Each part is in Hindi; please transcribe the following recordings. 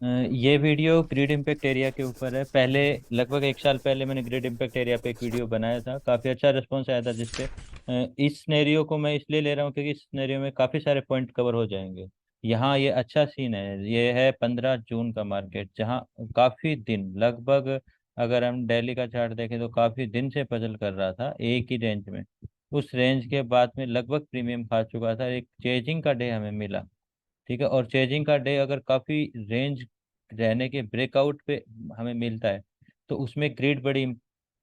ये वीडियो ग्रिड इम्पैक्ट एरिया के ऊपर है। पहले लगभग एक साल पहले मैंने ग्रिड इम्पैक्ट एरिया पे एक वीडियो बनाया था, काफ़ी अच्छा रिस्पॉन्स आया था जिसपे इस सिनेरियो को मैं इसलिए ले रहा हूँ क्योंकि इस सिनेरियो में काफ़ी सारे पॉइंट कवर हो जाएंगे। यहाँ ये अच्छा सीन है, ये है 15 जून का मार्केट, जहाँ काफ़ी दिन लगभग, अगर हम दिल्ली का चार्ट देखें तो काफ़ी दिन से पजल कर रहा था एक ही रेंज में। उस रेंज के बाद में लगभग प्रीमियम खा चुका था, एक चेजिंग का डे हमें मिला। ठीक है, और चेजिंग का डे अगर काफी रेंज रहने के ब्रेकआउट पे हमें मिलता है तो उसमें ग्रिड बड़ी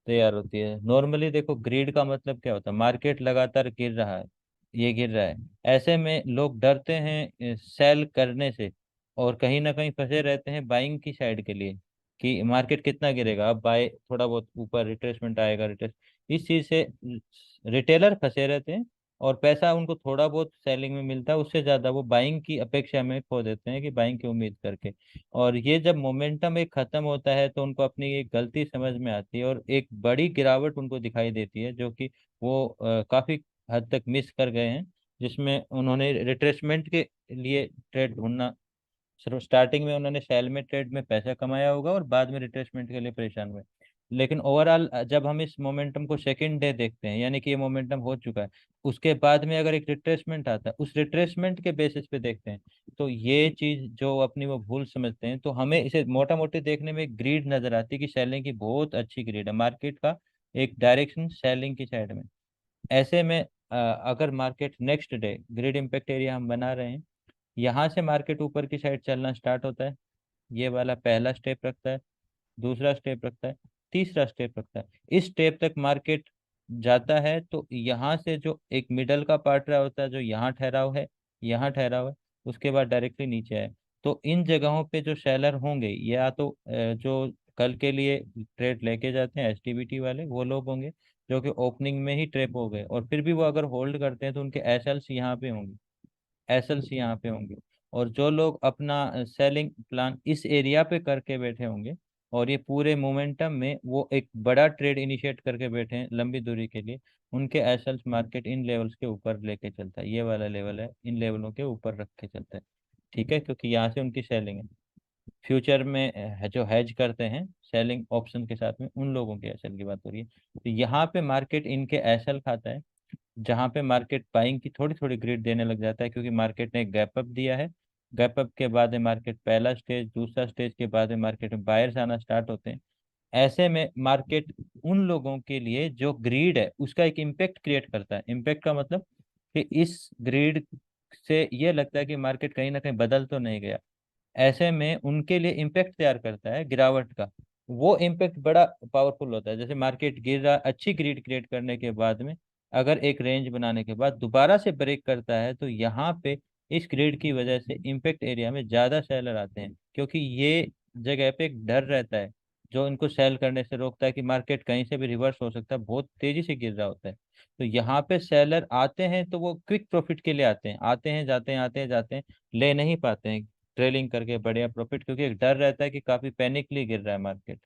तैयार होती है। नॉर्मली देखो, ग्रिड का मतलब क्या होता है, मार्केट लगातार गिर रहा है, ये गिर रहा है, ऐसे में लोग डरते हैं सेल करने से, और कहीं ना कहीं फंसे रहते हैं बाइंग की साइड के लिए कि मार्केट कितना गिरेगा, अब बाय थोड़ा बहुत ऊपर रिट्रेसमेंट आएगा, रिट्रेस, इस चीज से रिटेलर फंसे रहते हैं। और पैसा उनको थोड़ा बहुत सेलिंग में मिलता है, उससे ज्यादा वो बाइंग की अपेक्षा में खो देते हैं कि बाइंग की उम्मीद करके। और ये जब मोमेंटम एक खत्म होता है तो उनको अपनी एक गलती समझ में आती है और एक बड़ी गिरावट उनको दिखाई देती है, जो कि वो काफी हद तक मिस कर गए हैं, जिसमें उन्होंने रिट्रेसमेंट के लिए ट्रेड ढूंढना, सिर्फ स्टार्टिंग में उन्होंने सेल में ट्रेड में पैसा कमाया होगा और बाद में रिट्रेसमेंट के लिए परेशान हुए। लेकिन ओवरऑल जब हम इस मोमेंटम को सेकंड डे देखते हैं, यानी कि ये मोमेंटम हो चुका है, उसके बाद में अगर एक रिट्रेसमेंट आता है, उस रिट्रेसमेंट के बेसिस पे देखते हैं, तो ये चीज जो अपनी वो भूल समझते हैं, तो हमें इसे मोटा मोटी देखने में ग्रीड नजर आती है कि सेलिंग की बहुत अच्छी ग्रीड है मार्केट का, एक डायरेक्शन सेलिंग की साइड में। ऐसे में अगर market next day grid impact area हम बना रहे हैं, यहाँ से मार्केट ऊपर की साइड चलना स्टार्ट होता है, ये वाला पहला स्टेप रखता है, दूसरा स्टेप रखता है, तीसरा स्टेप रखता है, इस स्टेप तक मार्केट जाता है, तो यहाँ से जो एक मिडल का पार्ट रहा होता है, जो यहाँ ठहराव है, यहाँ ठहराव है, उसके बाद डायरेक्टली नीचे है। तो इन जगहों पे जो सेलर होंगे, या तो जो कल के लिए ट्रेड लेके जाते हैं एसटीबीटी वाले, वो लोग होंगे जो कि ओपनिंग में ही ट्रेप हो गए, और फिर भी वो अगर होल्ड करते हैं तो उनके एसएल्स यहाँ पे होंगे, एसएल्स यहाँ पे होंगे। और जो लोग अपना सेलिंग प्लान इस एरिया पे करके बैठे होंगे, और ये पूरे मोमेंटम में वो एक बड़ा ट्रेड इनिशिएट करके बैठे हैं लंबी दूरी के लिए, उनके एसएल्स मार्केट इन लेवल्स के ऊपर लेके चलता है, ये वाला लेवल है, इन लेवलों के ऊपर रख के चलता है। ठीक है, क्योंकि यहाँ से उनकी सेलिंग है। फ्यूचर में जो हेज करते हैं सेलिंग ऑप्शन के साथ में, उन लोगों के एसएल की बात हो रही है। तो यहाँ पे मार्केट इनके एसएल खाता है, जहां पे मार्केट बाइंग की थोड़ी थोड़ी ग्रिड देने लग जाता है, क्योंकि मार्केट ने गैप अप दिया है। गैप अप के बाद में मार्केट पहला स्टेज, दूसरा स्टेज के बाद में मार्केट में बायर्स आना स्टार्ट होते हैं। ऐसे में मार्केट उन लोगों के लिए जो ग्रीड है उसका एक इम्पेक्ट क्रिएट करता है। इम्पेक्ट का मतलब कि इस ग्रीड से ये लगता है कि मार्केट कहीं ना कहीं बदल तो नहीं गया, ऐसे में उनके लिए इम्पेक्ट तैयार करता है गिरावट का। वो इम्पेक्ट बड़ा पावरफुल होता है। जैसे मार्केट गिर रहा, अच्छी ग्रिड क्रिएट करने के बाद में अगर एक रेंज बनाने के बाद दोबारा से ब्रेक करता है, तो यहाँ पे इस ग्रिड की वजह से इम्पेक्ट एरिया में ज़्यादा सेलर आते हैं, क्योंकि ये जगह पे एक डर रहता है जो इनको सेल करने से रोकता है कि मार्केट कहीं से भी रिवर्स हो सकता है, बहुत तेजी से गिर रहा होता है। तो यहाँ पे सेलर आते हैं तो वो क्विक प्रॉफिट के लिए आते हैं, आते हैं जाते हैं, आते हैं जाते हैं, ले नहीं पाते हैं ट्रेलिंग करके बढ़िया प्रॉफिट, क्योंकि एक डर रहता है कि काफी पैनिकली गिर रहा है मार्केट।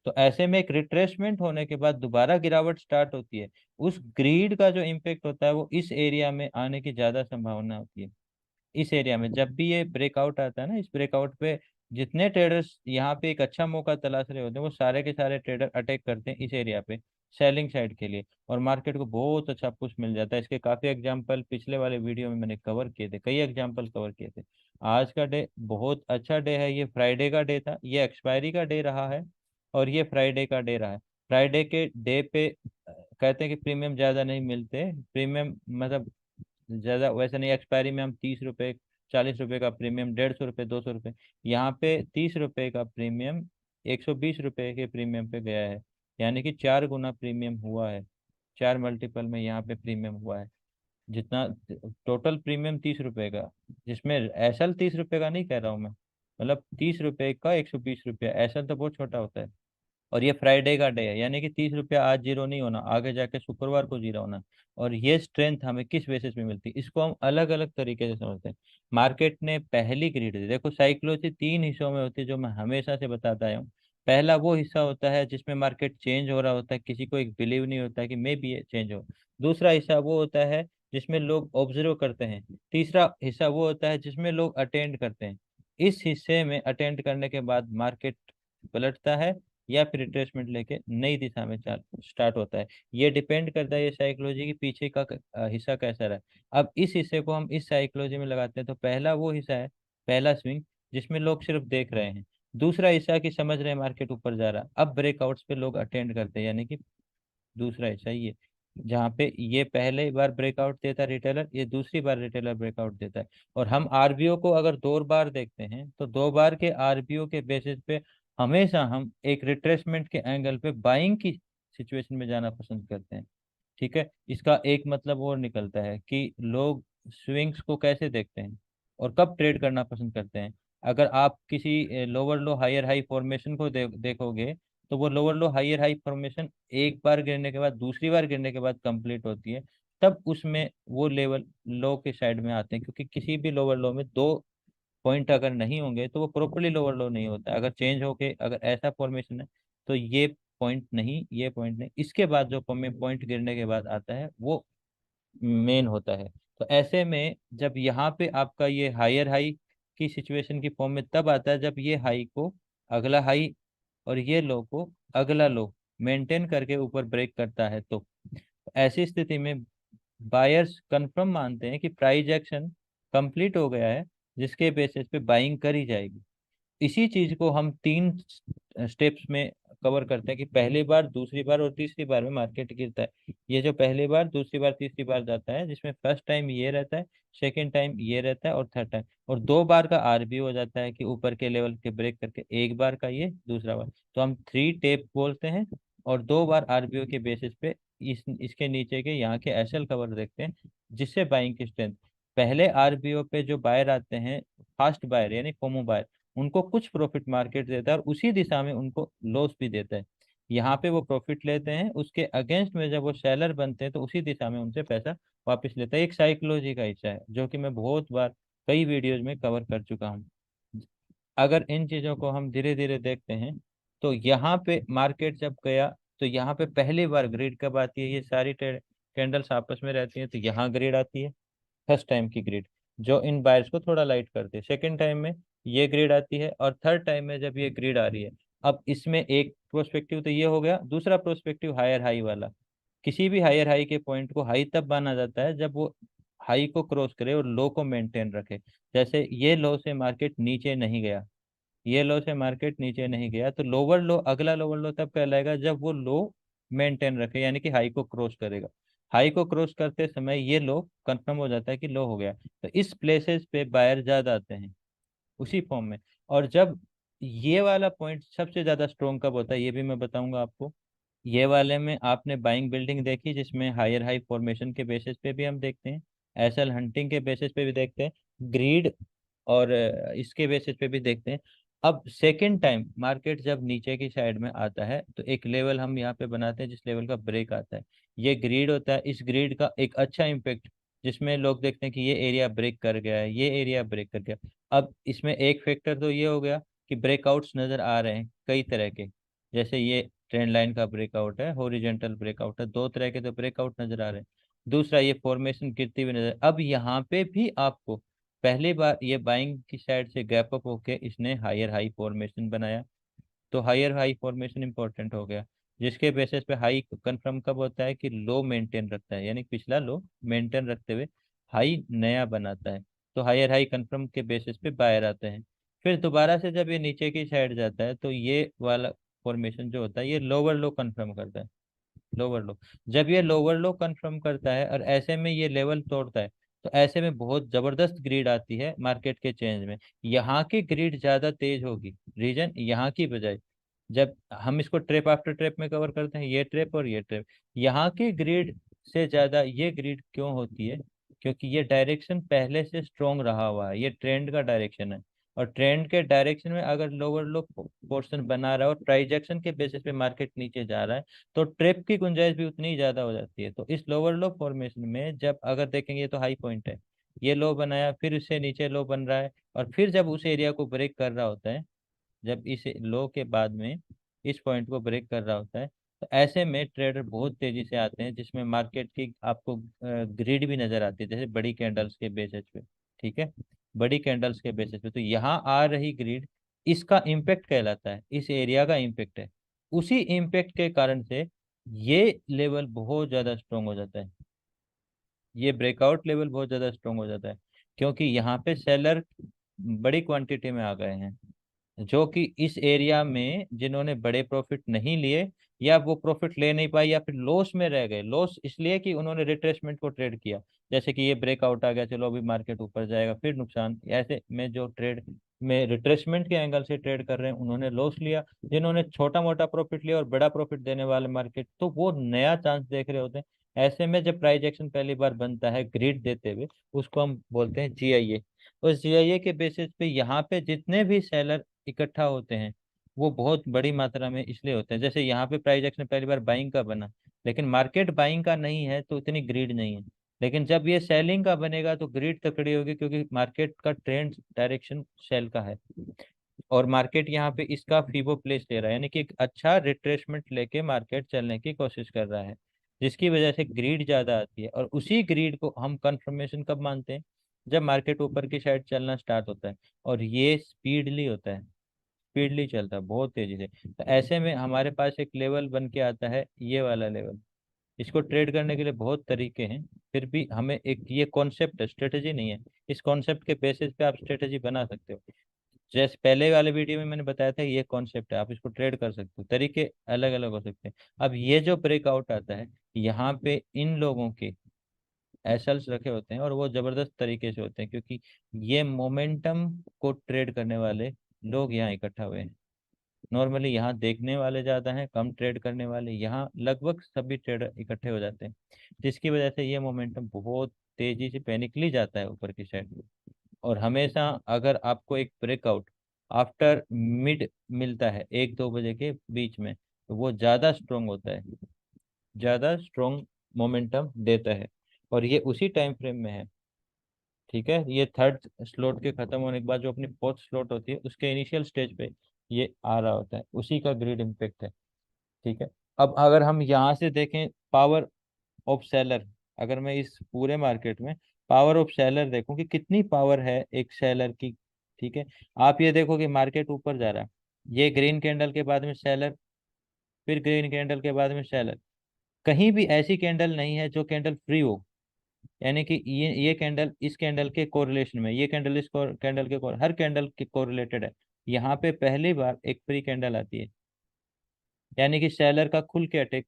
तो ऐसे में एक रिट्रेसमेंट होने के बाद दोबारा गिरावट स्टार्ट होती है, उस ग्रीड का जो इम्पेक्ट होता है वो इस एरिया में आने की ज्यादा संभावना होती है। इस एरिया में जब भी ये ब्रेकआउट आता है ना, इस ब्रेकआउट पे जितने ट्रेडर्स यहाँ पे एक अच्छा मौका तलाश रहे होते हैं, वो सारे के सारे ट्रेडर अटैक करते हैं इस एरिया पे सेलिंग साइड के लिए, और मार्केट को बहुत अच्छा पुश मिल जाता है। इसके काफी एग्जांपल पिछले वाले वीडियो में मैंने कवर किए थे, कई एग्जांपल कवर किए थे। आज का डे बहुत अच्छा डे है, ये फ्राइडे का डे था, ये एक्सपायरी का डे रहा है, और ये फ्राइडे का डे रहा है। फ्राइडे के डे पे कहते हैं कि प्रीमियम ज्यादा नहीं मिलते, प्रीमियम मतलब ज्यादा वैसे नहीं, एक्सपायरी में हम 30 रुपए, 40 रुपए का प्रीमियम, 150 रुपये, 200 रुपये, यहाँ पे 30 रुपए का प्रीमियम 120 रुपए के प्रीमियम पे गया है, यानी कि 4 गुना प्रीमियम हुआ है, 4 मल्टीपल में यहाँ पे प्रीमियम हुआ है। जितना टोटल प्रीमियम 30 रुपए का, जिसमें एसएल 30 रुपए का नहीं कह रहा हूँ मैं, मतलब 30 रुपए का 120 रुपया, एसएल तो बहुत छोटा होता है। और ये फ्राइडे का डे है, यानी कि 30 रुपया आज जीरो नहीं होना, आगे जाके शुक्रवार को जीरो होना। और ये स्ट्रेंथ हमें किस बेसिस पे मिलती है, इसको हम अलग अलग तरीके से समझते हैं। मार्केट ने पहली ग्रिड दी, देखो साइकोलॉजी 3 हिस्सों में होती है जो मैं हमेशा से बताता आया हूँ। पहला वो हिस्सा होता है जिसमें मार्केट चेंज हो रहा होता है, किसी को एक बिलीव नहीं होता है कि मे बी ये चेंज हो। दूसरा हिस्सा वो होता है जिसमें लोग ऑब्जर्व करते हैं। तीसरा हिस्सा वो होता है जिसमें लोग अटेंड करते हैं। इस हिस्से में अटेंड करने के बाद मार्केट पलटता है या फिर रिट्रेसमेंट लेके नई दिशा में चाल स्टार्ट होता है। ये डिपेंड करता है ये साइकोलॉजी की पीछे का हिस्सा कैसा रहा है। अब इस हिस्से को हम इस साइकोलॉजी में लगाते हैं तो पहला वो हिस्सा है, पहला स्विंग, जिसमें लोग सिर्फ देख रहे हैं। दूसरा हिस्सा कि समझ रहे हैं मार्केट ऊपर जा रहा है, अब ब्रेकआउट्स पे लोग अटेंड करते हैं, यानी कि दूसरा हिस्सा ये, जहाँ पे ये पहले बार ब्रेकआउट देता है रिटेलर, ये दूसरी बार रिटेलर ब्रेकआउट देता है। और हम आरबीओ को अगर 2 बार देखते हैं तो 2 बार के आरबीओ के बेसिस पे हमेशा हम एक रिट्रेसमेंट के एंगल पे बाइंग की सिचुएशन में जाना पसंद करते हैं। ठीक है, इसका एक मतलब और निकलता है कि लोग स्विंग्स को कैसे देखते हैं और कब ट्रेड करना पसंद करते हैं। अगर आप किसी lower low higher high formation को देखोगे, तो वो lower low higher high formation एक बार गिरने के बाद, दूसरी बार गिरने के बाद कंप्लीट होती है। तब उसमें वो लेवल लो के साइड में आते हैं, क्योंकि किसी भी लोअर लो में 2 पॉइंट अगर नहीं होंगे तो वो प्रॉपरली लोअर लो नहीं होता। अगर चेंज होके अगर ऐसा फॉर्मेशन है तो ये पॉइंट नहीं, ये पॉइंट नहीं, इसके बाद जो पॉइंट गिरने के बाद आता है वो मेन होता है। तो ऐसे में जब यहाँ पे आपका ये हायर हाई की सिचुएशन की फॉर्म में तब आता है जब ये हाई को अगला हाई और ये लो को अगला लो मेंटेन करके ऊपर ब्रेक करता है। तो ऐसी स्थिति में बायर्स कंफर्म मानते हैं कि प्राइस एक्शन कंप्लीट हो गया है, जिसके बेसिस पे बाइंग करी जाएगी। इसी चीज को हम 3 स्टेप्स में कवर करते हैं कि पहली बार, दूसरी बार और तीसरी बार में मार्केट गिरता है। ये जो पहली बार, दूसरी बार, तीसरी बार जाता है, जिसमें फर्स्ट टाइम ये रहता है, सेकेंड टाइम ये रहता है और थर्ड टाइम, और 2 बार का आरबी हो जाता है कि ऊपर के लेवल के ब्रेक करके, एक बार का ये, दूसरा बार। तो हम 3 टेप बोलते हैं और 2 बार आरबीओ के बेसिस पे इसके नीचे के यहाँ के एसएल कवर देखते हैं, जिससे बाइंग की स्ट्रेंथ। पहले आरबीओ पे जो बायर आते हैं, फास्ट बायर यानी फोमो बायर, उनको कुछ प्रॉफिट मार्केट देता है और उसी दिशा में उनको लॉस भी देता है। यहाँ पे वो प्रॉफिट लेते हैं, उसके अगेंस्ट में जब वो सेलर बनते हैं तो उसी दिशा में उनसे पैसा वापस लेता है। एक साइकोलॉजी का हिस्सा है जो कि मैं बहुत बार कई वीडियोज में कवर कर चुका हूँ। अगर इन चीजों को हम धीरे धीरे देखते हैं तो यहाँ पे मार्केट जब गया तो यहाँ पे पहली बार ग्रिड कब आती है, ये सारी कैंडल्स आपस में रहती है तो यहाँ ग्रिड आती है, फर्स्ट टाइम की ग्रिड, जो इन बायर्स को थोड़ा लाइट करती है। सेकंड टाइम में ये ग्रिड आती है और थर्ड टाइम में जब ये ग्रिड आ रही है, अब इसमें एक प्रोस्पेक्टिव तो ये हो गया, दूसरा प्रोस्पेक्टिव हायर हाई वाला। किसी भी हायर हाई के पॉइंट को हाई तब माना जाता है जब वो हाई को क्रॉस करे और लो को मेंटेन रखे। जैसे ये लो से मार्केट नीचे नहीं गया, ये लो से मार्केट नीचे नहीं गया, तो लोअर लो, अगला लोअर लो तब कहलाएगा जब वो लो मेंटेन रखे, यानी कि हाई को क्रॉस करेगा। हाई को क्रॉस करते समय ये लो कंफर्म हो जाता है कि लो हो गया, तो इस प्लेसेस पे बायर ज्यादा आते हैं उसी फॉर्म में। और जब ये वाला पॉइंट सबसे ज्यादा स्ट्रोंग कब होता है ये भी मैं बताऊंगा आपको। ये वाले में आपने बाइंग बिल्डिंग देखी जिसमें हायर हाई फॉर्मेशन के बेसिस पे भी हम देखते हैं, एसएल हंटिंग के बेसिस पे भी देखते हैं, ग्रीड और इसके बेसिस पे भी देखते हैं। अब सेकंड टाइम मार्केट जब नीचे की साइड में आता है तो एक लेवल हम यहाँ पे बनाते हैं जिस लेवल का ब्रेक आता है, ये ग्रीड होता है। इस ग्रीड का एक अच्छा इम्पेक्ट, जिसमें लोग देखते हैं कि ये एरिया ब्रेक कर गया है, ये एरिया ब्रेक कर गया। अब इसमें एक फैक्टर तो ये हो गया कि ब्रेकआउट्स नजर आ रहे हैं कई तरह के, जैसे ये ट्रेंड लाइन का ब्रेकआउट है, हॉरिजॉन्टल ब्रेकआउट है, 2 तरह के तो ब्रेकआउट नजर आ रहे हैं। दूसरा ये फॉर्मेशन गिरती हुई नजर, अब यहाँ पे भी आपको पहली बार ये बाइंग की साइड से गैप अप होके इसने हायर हाई फॉर्मेशन बनाया, तो हायर हाई फॉर्मेशन इंपॉर्टेंट हो गया, जिसके बेसिस पे हाई कंफर्म कब होता है कि लो मेंटेन रखता है, यानी पिछला लो मेंटेन रखते हुए हाई नया बनाता है, तो हायर हाई कंफर्म के बेसिस पे बायर आते हैं। फिर दोबारा से जब ये नीचे की साइड जाता है तो ये वाला फॉर्मेशन जो होता है ये लोअर लो कंफर्म करता है, लोअर लो। जब ये लोअर लो कंफर्म करता है और ऐसे में ये लेवल तोड़ता है, तो ऐसे में बहुत जबरदस्त ग्रीड आती है मार्केट के चेंज में। यहाँ की ग्रीड ज्यादा तेज होगी, रीजन यहाँ की बजाय, जब हम इसको ट्रेप आफ्टर ट्रेप में कवर करते हैं, ये ट्रेप और ये ट्रेप, यहाँ की ग्रिड से ज्यादा ये ग्रिड क्यों होती है, क्योंकि ये डायरेक्शन पहले से स्ट्रोंग रहा हुआ है, ये ट्रेंड का डायरेक्शन है। और ट्रेंड के डायरेक्शन में अगर लोअर लो पोर्शन बना रहा है और प्राइजेक्शन के बेसिस पे मार्केट नीचे जा रहा है, तो ट्रेप की गुंजाइश भी उतनी ही ज्यादा हो जाती है। तो इस लोअर लो फॉर्मेशन में जब अगर देखेंगे, ये तो हाई पॉइंट है, ये लो बनाया, फिर इससे नीचे लो बन रहा है, और फिर जब उस एरिया को ब्रेक कर रहा होता है, जब इस लो के बाद में इस पॉइंट को ब्रेक कर रहा होता है, तो ऐसे में ट्रेडर बहुत तेजी से आते हैं, जिसमें मार्केट की आपको ग्रिड भी नजर आती है जैसे बड़ी कैंडल्स के बेसिस पे। ठीक है, बड़ी कैंडल्स के बेसिस पे, तो यहाँ आ रही ग्रीड इसका इम्पेक्ट कहलाता है, इस एरिया का इम्पेक्ट है। उसी इम्पेक्ट के कारण से ये लेवल बहुत ज्यादा स्ट्रोंग हो जाता है, ये ब्रेकआउट लेवल बहुत ज्यादा स्ट्रोंग हो जाता है, क्योंकि यहाँ पे सेलर बड़ी क्वांटिटी में आ गए हैं, जो कि इस एरिया में जिन्होंने बड़े प्रॉफिट नहीं लिए, या वो प्रॉफिट ले नहीं पाए, या फिर लॉस में रह गए। लॉस इसलिए कि उन्होंने रिट्रेसमेंट को ट्रेड किया, जैसे कि ये ब्रेकआउट आ गया, चलो अभी मार्केट ऊपर जाएगा, फिर नुकसान, ऐसे में जो ट्रेड में रिट्रेसमेंट के एंगल से ट्रेड कर रहे हैं उन्होंने लॉस लिया। जिन्होंने छोटा मोटा प्रॉफिट लिया और बड़ा प्रॉफिट देने वाले मार्केट, तो वो नया चांस देख रहे होते हैं। ऐसे में जब प्राइस एक्शन पहली बार बनता है ग्रिड देते हुए, उसको हम बोलते हैं जीआईए। उस जीआईए के बेसिस पे यहाँ पे जितने भी सेलर इकट्ठा होते हैं वो बहुत बड़ी मात्रा में इसलिए होते हैं, जैसे यहाँ पे प्राइस एक्शन पहली बार बाइंग का बना, लेकिन मार्केट बाइंग का नहीं है तो इतनी ग्रीड नहीं है। लेकिन जब ये सेलिंग का बनेगा तो ग्रीड तकड़ी होगी, क्योंकि मार्केट का ट्रेंड डायरेक्शन सेल का है, और मार्केट यहाँ पे इसका फीबो प्लेस ले रहा है, यानी कि एक अच्छा रिट्रेसमेंट लेके मार्केट चलने की कोशिश कर रहा है, जिसकी वजह से ग्रीड ज्यादा आती है। और उसी ग्रीड को हम कंफर्मेशन कब मानते हैं, जब मार्केट ऊपर की साइड चलना स्टार्ट होता है, और ये स्पीडली होता है, स्पीडली चलता है बहुत तेजी से। तो ऐसे में हमारे पास एक लेवल बन के आता है, ये वाला लेवल। इसको ट्रेड करने के लिए बहुत तरीके हैं, फिर भी हमें एक ये कॉन्सेप्ट है, स्ट्रेटेजी नहीं है। इस कॉन्सेप्ट के बेसिस पे आप स्ट्रेटेजी बना सकते हो। जैसे पहले वाले वीडियो में मैंने बताया था, ये कॉन्सेप्ट है, आप इसको ट्रेड कर सकते हो, तरीके अलग अलग हो सकते हैं। अब ये जो ब्रेकआउट आता है, यहाँ पे इन लोगों के एसएल्स रखे होते हैं, और वो जबरदस्त तरीके से होते हैं, क्योंकि ये मोमेंटम को ट्रेड करने वाले लोग यहाँ इकट्ठा हुए हैं। नॉर्मली यहाँ देखने वाले ज्यादा हैं, कम ट्रेड करने वाले, यहाँ लगभग सभी ट्रेडर इकट्ठे हो जाते हैं, जिसकी वजह से ये मोमेंटम बहुत तेजी से पैनिकली जाता है ऊपर की साइड। और हमेशा अगर आपको एक ब्रेकआउट आफ्टर मिड मिलता है 1-2 बजे के बीच में, तो वो ज़्यादा स्ट्रोंग होता है, ज़्यादा स्ट्रोंग मोमेंटम देता है, और ये उसी टाइम फ्रेम में है। ठीक है, ये थर्ड स्लॉट के खत्म होने के बाद जो अपनी फोर्थ स्लॉट होती है उसके इनिशियल स्टेज पे ये आ रहा होता है, उसी का ग्रिड इम्पेक्ट है। ठीक है, अब अगर हम यहाँ से देखें पावर ऑफ सेलर, अगर मैं इस पूरे मार्केट में पावर ऑफ सेलर देखूं कि कितनी पावर है एक सेलर की। ठीक है, आप ये देखो कि मार्केट ऊपर जा रहा है, ये ग्रीन कैंडल के बाद में सेलर, फिर ग्रीन कैंडल के बाद में सेलर, कहीं भी ऐसी कैंडल नहीं है जो कैंडल फ्री हो, यानी कि ये कैंडल इस कैंडल के कोरिलेशन में, ये कैंडल इस कैंडल के हर कैंडल के कोरिलेटेड है। यहाँ पे पहली बार एक फ्री कैंडल आती है, यानी कि सेलर का खुल के अटैक,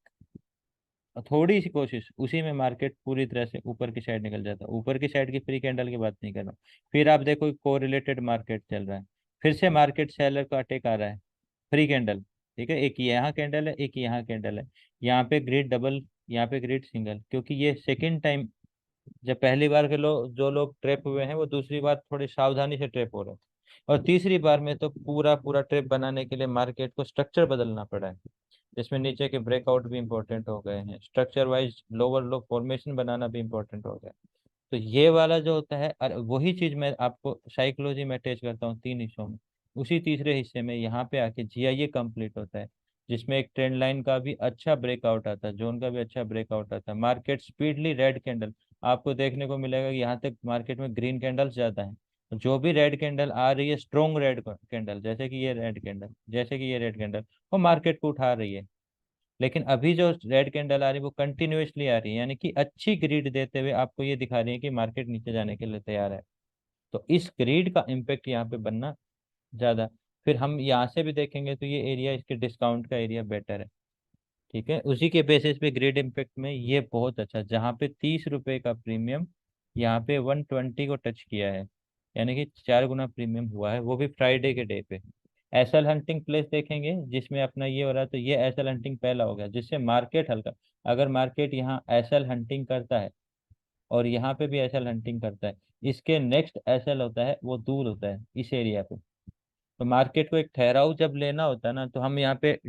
थोड़ी सी कोशिश, उसी में मार्केट पूरी तरह से ऊपर की साइड निकल जाता है। ऊपर की साइड की फ्री कैंडल की बात नहीं कर रहा। फिर आप देखो कोरिलेटेड मार्केट चल रहा है, फिर से मार्केट सेलर का अटैक आ रहा है, फ्री कैंडल। ठीक है, एक यहाँ कैंडल है, एक यहाँ कैंडल है, यहाँ पे ग्रिड डबल, यहाँ पे ग्रिड सिंगल, क्योंकि ये सेकेंड टाइम, जब पहली बार के लोग जो लोग ट्रैप हुए हैं वो दूसरी बार थोड़ी सावधानी से ट्रैप हो रहे हैं, और तीसरी बार में तो पूरा पूरा ट्रैप बनाने के लिए मार्केट को स्ट्रक्चर बदलना पड़ा है, जिसमें नीचे के ब्रेकआउट भी इंपॉर्टेंट हो गए हैं, structure wise lower low formation बनाना भी इंपॉर्टेंट हो गया। तो ये वाला जो होता है, और वही चीज मैं आपको साइकोलॉजी में अटैच करता हूँ 3 हिस्सों में। उसी तीसरे हिस्से में यहाँ पे आके जीआईए कंप्लीट होता है, जिसमें एक ट्रेंड लाइन का भी अच्छा ब्रेकआउट आता है, जोन का भी अच्छा ब्रेकआउट आता है, मार्केट स्पीडली रेड कैंडल आपको देखने को मिलेगा कि यहाँ तक मार्केट में ग्रीन कैंडल्स ज्यादा है। जो भी रेड कैंडल आ रही है, स्ट्रॉन्ग रेड कैंडल, जैसे कि ये रेड कैंडल, जैसे कि ये रेड कैंडल, वो मार्केट को उठा रही है। लेकिन अभी जो रेड कैंडल आ रही है वो कंटिन्यूअसली आ रही है, यानी कि अच्छी ग्रीड देते हुए आपको ये दिखा रही है कि मार्केट नीचे जाने के लिए तैयार है। तो इस ग्रीड का इम्पेक्ट यहाँ पे बनना ज्यादा। फिर हम यहाँ से भी देखेंगे तो ये एरिया, इसके डिस्काउंट का एरिया बेटर है। ठीक है, उसी के बेसिस पे ग्रेड इम्पैक्ट में ये बहुत अच्छा, जहाँ पे 30 रुपए का प्रीमियम यहाँ पे 120 को टच किया है, यानी कि 4 गुना प्रीमियम हुआ है, वो भी फ्राइडे के डे पे। एसएल हंटिंग प्लेस देखेंगे जिसमें अपना ये हो रहा है, तो ये एसएल हंटिंग पहला हो गया, जिससे मार्केट हल्का, अगर मार्केट यहाँ एसएल हंटिंग करता है और यहाँ पे भी एसएल हंटिंग करता है, इसके नेक्स्ट एसएल होता है वो दूर होता है इस एरिया पे। तो मार्केट को एक ठहराव जब लेना होता है ना, तो हम यहाँ पे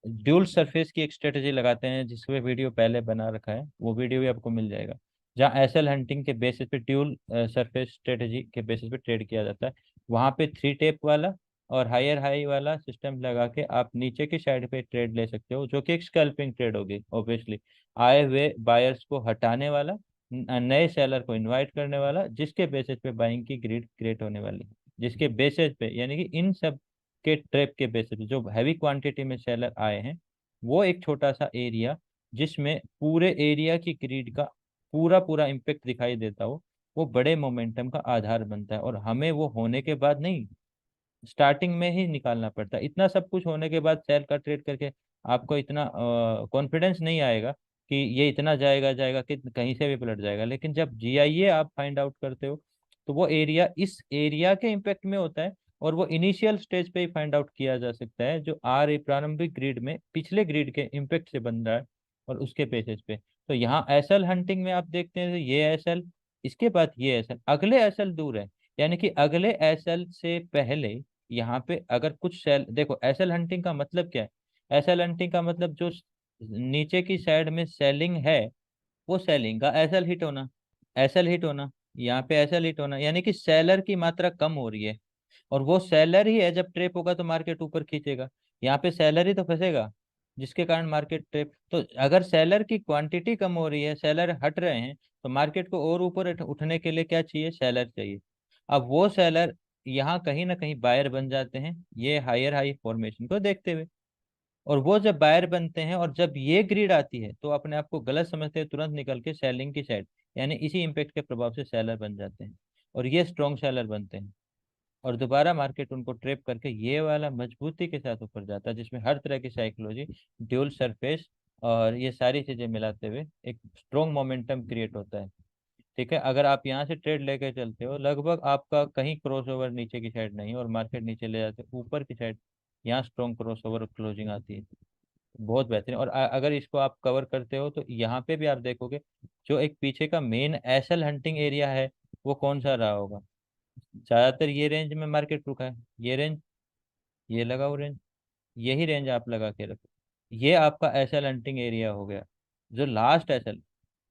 ड्यूल सरफेस की एक स्ट्रेटेजी लगाते हैं, जिसपे वीडियो पहले बना रखा है, वो वीडियो भी आपको मिल जाएगा, जहाँ एसएल हंटिंग के बेसिस पे ड्यूल सरफेस स्ट्रेटेजी के बेसिस पे ट्रेड किया जाता है। वहाँ पे 3 टेप वाला और हायर हाई वाला सिस्टम लगा के आप नीचे की साइड पे ट्रेड ले सकते हो, जो कि एक स्कैल्पिंग ट्रेड होगी ऑब्वियसली, आए हुए बायर्स को हटाने वाला, नए सेलर को इनवाइट करने वाला, जिसके बेसिस पे बाइंग की ग्रिड क्रिएट होने वाली है। जिसके बेसिस पे, यानी कि इन सब के ट्रैप के बेसिस पे जो हैवी क्वांटिटी में सेलर आए हैं, वो एक छोटा सा एरिया जिसमें पूरे एरिया की ग्रिड का पूरा पूरा इम्पेक्ट दिखाई देता हो, वो बड़े मोमेंटम का आधार बनता है। और हमें वो होने के बाद नहीं, स्टार्टिंग में ही निकालना पड़ता है। इतना सब कुछ होने के बाद सेल का ट्रेड करके आपको इतना कॉन्फिडेंस नहीं आएगा कि ये इतना जाएगा जाएगा कि कहीं से भी पलट जाएगा। लेकिन जब जीआईए आप फाइंड आउट करते हो, तो वो एरिया इस एरिया के इम्पेक्ट में होता है। और वो इनिशियल स्टेज पे ही फाइंड आउट किया जा सकता है, जो प्रारंभिक ग्रिड में पिछले ग्रिड के इम्पेक्ट से बन रहा है, और उसके बेसिस पे। तो यहाँ एसएल हंटिंग में आप देखते हैं, तो ये एसएल, इसके बाद ये एसएल, अगले एसएल दूर है। यानी कि अगले एसएल से पहले यहाँ पे अगर कुछ सेल देखो, एसएल हंटिंग का मतलब क्या है? एसएल हंटिंग का मतलब जो नीचे की साइड में सेलिंग है, वो सेलिंग का एसएल हिट होना। एसएल हिट होना, यहाँ पे एसएल हिट होना, यानी कि सेलर की मात्रा कम हो रही है। और वो सेलर ही है, जब ट्रेप होगा तो मार्केट ऊपर खींचेगा। यहाँ पे सेलर ही तो फंसेगा, जिसके कारण मार्केट ट्रेप। तो अगर सेलर की क्वांटिटी कम हो रही है, सेलर हट रहे हैं, तो मार्केट को और ऊपर उठने के लिए क्या चाहिए? सेलर चाहिए। अब वो सेलर यहाँ कहीं ना कहीं बायर बन जाते हैं, ये हायर हाई फॉर्मेशन को देखते हुए। और वो जब बायर बनते हैं और जब ये ग्रीड आती है, तो अपने आप को गलत समझते हैं, तुरंत निकल के सेलिंग की साइड, यानी इसी इम्पेक्ट के प्रभाव से सेलर बन जाते हैं। और ये स्ट्रॉन्ग सेलर बनते हैं। और दोबारा मार्केट उनको ट्रेप करके ये वाला मजबूती के साथ ऊपर जाता है, जिसमें हर तरह की साइकोलॉजी, ड्यूल सरफेस और ये सारी चीजें मिलाते हुए एक स्ट्रॉन्ग मोमेंटम क्रिएट होता है। ठीक है, अगर आप यहाँ से ट्रेड लेके चलते हो, लगभग आपका कहीं क्रॉसओवर नीचे की साइड नहीं, और मार्केट नीचे ले जाते हो ऊपर की साइड, यहाँ स्ट्रॉन्ग क्रॉसओवर क्लोजिंग आती है। बहुत बेहतरीन। और अगर इसको आप कवर करते हो, तो यहाँ पे भी आप देखोगे, जो एक पीछे का मेन एसएल हंटिंग एरिया है, वो कौन सा रहा होगा? ज्यादातर ये रेंज में मार्केट रुका है। ये रेंज, ये लगाओ रेंज, यही रेंज आप लगा के रखो। ये आपका एसएल हंटिंग एरिया हो गया। जो लास्ट एसएल,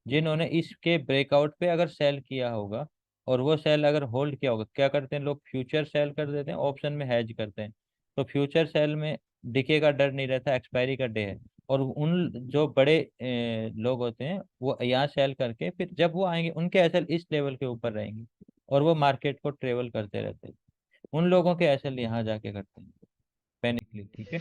जिन्होंने इसके ब्रेकआउट पे अगर सेल किया होगा, और वो सेल अगर होल्ड किया होगा, क्या करते हैं लोग? फ्यूचर सेल कर देते हैं, ऑप्शन में हैज करते हैं। तो फ्यूचर सेल में डिके का डर नहीं रहता, एक्सपायरी का डे है। और उन जो बड़े लोग होते हैं, वो यहाँ सेल करके फिर जब वो आएंगे, उनके एसएल इस लेवल के ऊपर रहेंगे, और वो मार्केट को ट्रेवल करते रहते हैं। उन लोगों के एसएल यहाँ जाके करते हैं पैनिकली। ठीक है।